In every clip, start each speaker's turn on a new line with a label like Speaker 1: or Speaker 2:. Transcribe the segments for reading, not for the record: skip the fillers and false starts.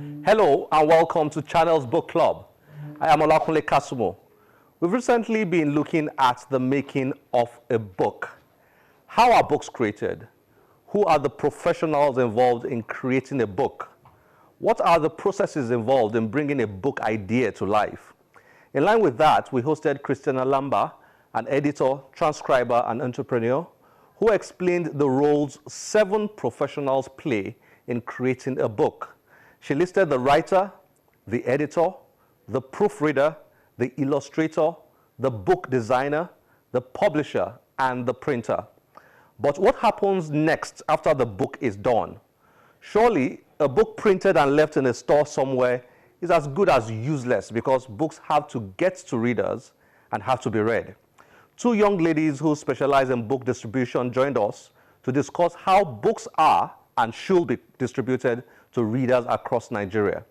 Speaker 1: Hello and welcome to Channel's Book Club. I am Olakunle Kasumo. We've recently been looking at the making of a book. How are books created? Who are the professionals involved in creating a book? What are the processes involved in bringing a book idea to life? In line with that, we hosted Christina Lamba, an editor, transcriber, and entrepreneur, who explained the roles 7 professionals play in creating a book. She listed the writer, the editor, the proofreader, the illustrator, the book designer, the publisher, and the printer. But what happens next after the book is done? Surely, a book printed and left in a store somewhere is as good as useless because books have to get to readers and have to be read. 2 young ladies who specialize in book distribution joined us to discuss how books are and should be distributed to readers across Nigeria.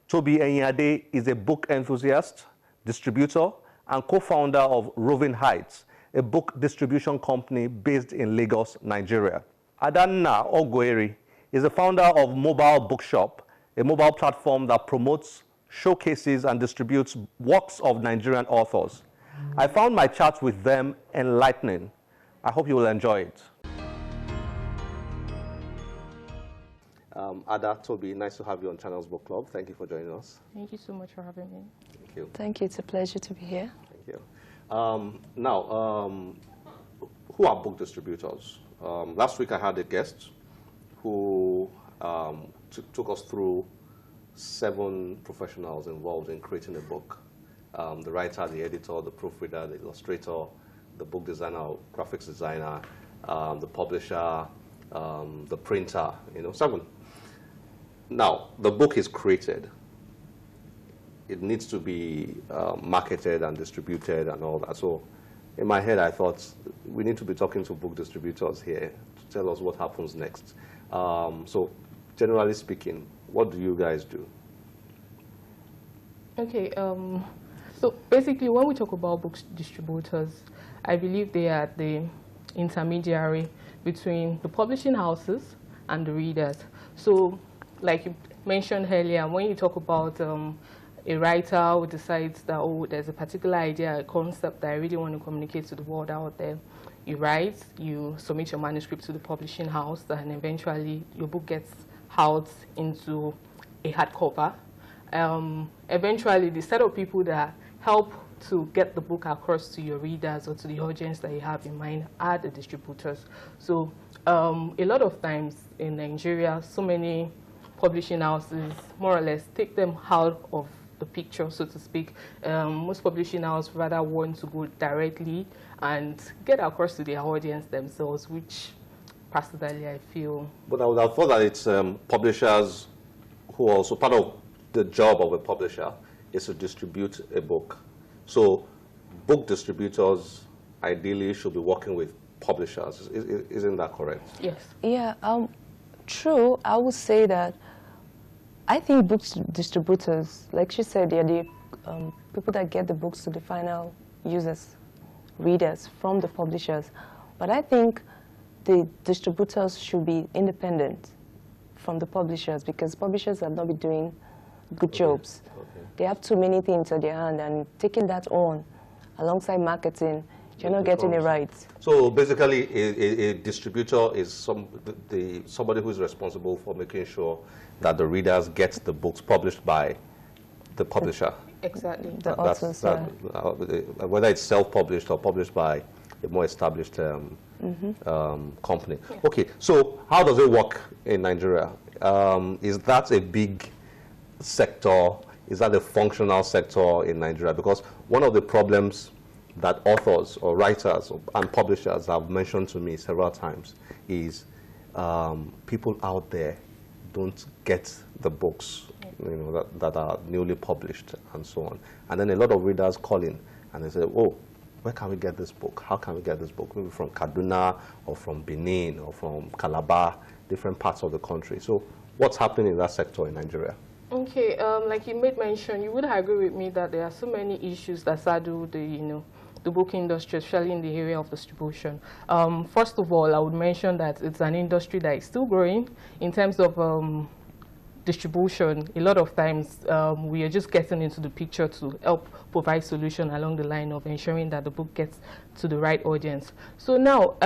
Speaker 1: Tobi Eyinade is a book enthusiast, distributor, and co-founder of Roving Heights, a book distribution company based in Lagos, Nigeria. Adanna Ogueri is the founder of Mobile Bookshop, a mobile platform that promotes, showcases, and distributes works of Nigerian authors. I found my chat with them enlightening. I hope you will enjoy it. Ada, Tobi, nice to have you on Channel's Book Club. Thank you for joining us.
Speaker 2: Thank you so much for having me.
Speaker 1: Thank you.
Speaker 3: Thank you. It's a pleasure to be here.
Speaker 1: Thank you. Who are book distributors? Last week I had a guest who took us through 7 professionals involved in creating a book. The writer, the editor, the proofreader, the illustrator, the book designer, graphics designer, the publisher, the printer, 7. Now, the book is created. It needs to be marketed and distributed and all that. So in my head, I thought we need to be talking to book distributors here to tell us what happens next. So generally speaking, what do you guys do?
Speaker 2: Okay, so basically when we talk about book distributors, I believe they are the intermediary between the publishing houses and the readers. So like you mentioned earlier, when you talk about a writer who decides that, oh, there's a particular idea, a concept that I really want to communicate to the world out there, you write, you submit your manuscript to the publishing house, and eventually your book gets out into a hardcover. Eventually, the set of people that help to get the book across to your readers or to the audience that you have in mind are the distributors. So a lot of times in Nigeria, so many publishing houses more or less take them out of the picture, so to speak. Most publishing houses rather want to go directly and get across to their audience themselves, which personally I feel. But
Speaker 1: I would have thought that it's publishers who are also part of the job of a publisher is to distribute a book. So book distributors ideally should be working with publishers. Isn't that correct?
Speaker 2: Yes.
Speaker 3: Yeah, true. I would say that I think book distributors, like she said, they're the people that get the books to the final users, readers from the publishers. But I think the distributors should be independent from the publishers because publishers have not been doing good jobs. Okay. They have too many things at their hand, and taking that on alongside marketing, you're not getting it right.
Speaker 1: So basically, a distributor is somebody who is responsible for making sure that the readers get the books published by the publisher.
Speaker 2: Exactly.
Speaker 3: The authors,
Speaker 1: whether it's self-published or published by a more established company. Yeah. Okay, so how does it work in Nigeria? Is that a big sector? Is that a functional sector in Nigeria? Because one of the problems that authors or writers and publishers have mentioned to me several times is people out there don't get the books that are newly published and so on. And then a lot of readers call in and they say, oh, where can we get this book? How can we get this book? Maybe from Kaduna or from Benin or from Calabar, different parts of the country. So what's happening in that sector in Nigeria?
Speaker 2: Okay, like you made mention, you would agree with me that there are so many issues that saddle the book industry, especially in the area of distribution. First of all, I would mention that it's an industry that is still growing in terms of distribution, a lot of times we are just getting into the picture to help provide solution along the line of ensuring that the book gets to the right audience. So now,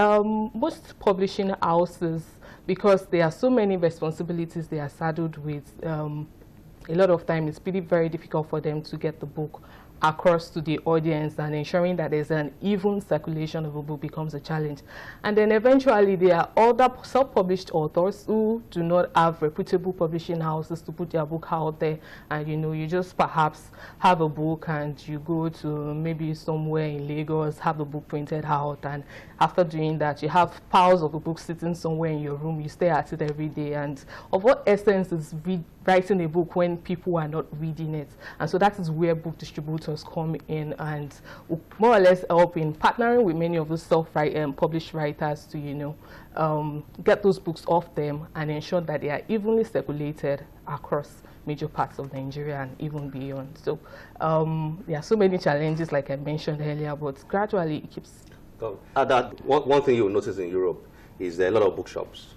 Speaker 2: most publishing houses, because there are so many responsibilities they are saddled with, a lot of time it's pretty very difficult for them to get the book across to the audience, and ensuring that there's an even circulation of a book becomes a challenge. And then eventually there are other self-published authors who do not have reputable publishing houses to put their book out there, and you just perhaps have a book and you go to maybe somewhere in Lagos, have the book printed out, and after doing that you have piles of the book sitting somewhere in your room, you stare at it every day, and of what essence is writing a book when people are not reading it? And so that is where book distributors come in and more or less help in partnering with many of the self-published writers to get those books off them and ensure that they are evenly circulated across major parts of Nigeria and even beyond. So there are so many challenges, like I mentioned earlier, but gradually it keeps.
Speaker 1: One thing you'll notice in Europe is there are a lot of bookshops.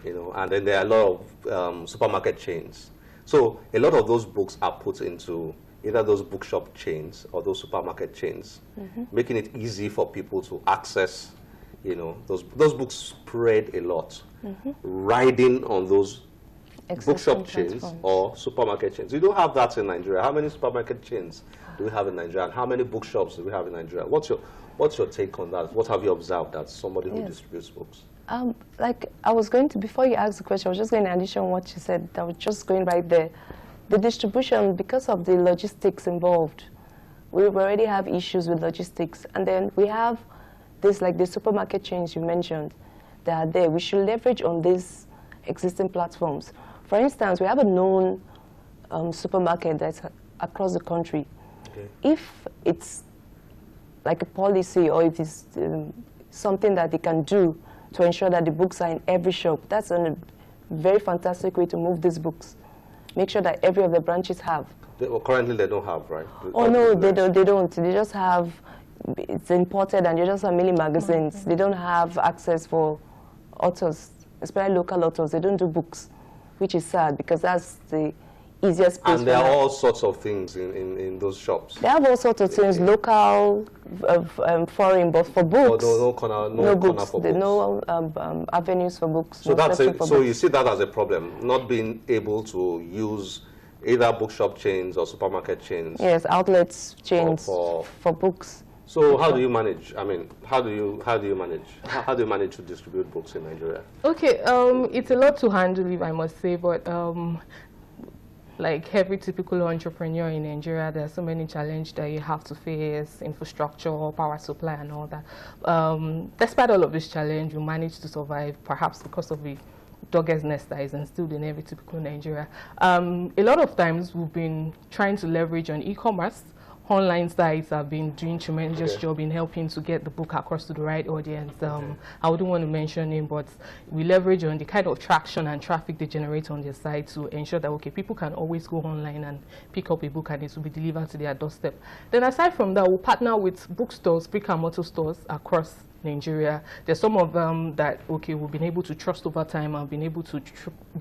Speaker 1: And then there are a lot of supermarket chains. So a lot of those books are put into either those bookshop chains or those supermarket chains, making it easy for people to access, those books spread a lot, riding on those bookshop chains or supermarket chains. You don't have that in Nigeria. How many supermarket chains do we have in Nigeria, and how many bookshops do we have in Nigeria? What's your take on that? What have you observed as somebody who distributes books?
Speaker 3: Like I was going to, before you asked the question, I was just going to addition what you said. I was just going right there. The distribution, because of the logistics involved, we already have issues with logistics. And then we have this, like the supermarket chains you mentioned, that are there. We should leverage on these existing platforms. For instance, we have a known supermarket that's across the country. Okay. If it's like a policy, or if it's something that they can do to ensure that the books are in every shop, that's a very fantastic way to move these books. Make sure that every of the branches have.
Speaker 1: Currently they don't have, right?
Speaker 3: Oh no, they don't. They just have, it's imported, and they just have mini magazines. They don't have access for authors, especially local authors. They don't do books, which is sad, because that's the easiest place.
Speaker 1: And there are all sorts of things in those shops.
Speaker 3: They have all sorts of things, local, foreign, but for books,
Speaker 1: no books, for books.
Speaker 3: No avenues for books.
Speaker 1: So you see that as a problem, not being able to use either bookshop chains or supermarket chains.
Speaker 3: Yes, outlets chains for books.
Speaker 1: So how do you manage? I mean, how do you manage to distribute books in Nigeria?
Speaker 2: Okay, it's a lot to handle, if I must say, but like every typical entrepreneur in Nigeria, there are so many challenges that you have to face: infrastructure, power supply, and all that. Despite all of this challenge, we managed to survive, perhaps because of the dog's nest that is instilled in every typical Nigeria. A lot of times we've been trying to leverage on e-commerce. Online sites have been doing tremendous job in helping to get the book across to the right audience. I wouldn't want to mention him, but we leverage on the kind of traction and traffic they generate on their site to ensure that, okay, people can always go online and pick up a book and it will be delivered to their doorstep. Then aside from that, we'll partner with bookstores, brick-and-mortar stores across Nigeria. There's some of them that, okay, we've been able to trust over time and been able to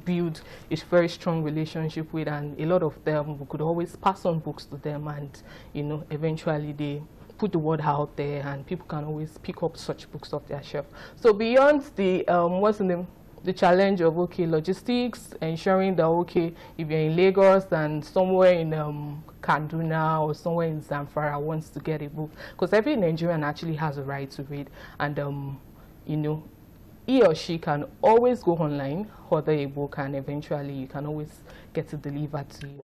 Speaker 2: build a very strong relationship with, and a lot of them, we could always pass on books to them, and eventually they put the word out there and people can always pick up such books off their shelf. So beyond the the challenge of, okay, logistics, ensuring that, okay, if you're in Lagos and somewhere in Kaduna or somewhere in Zamfara wants to get a book, because every Nigerian actually has a right to read, and he or she can always go online, order a book, and eventually you can always get it delivered to you.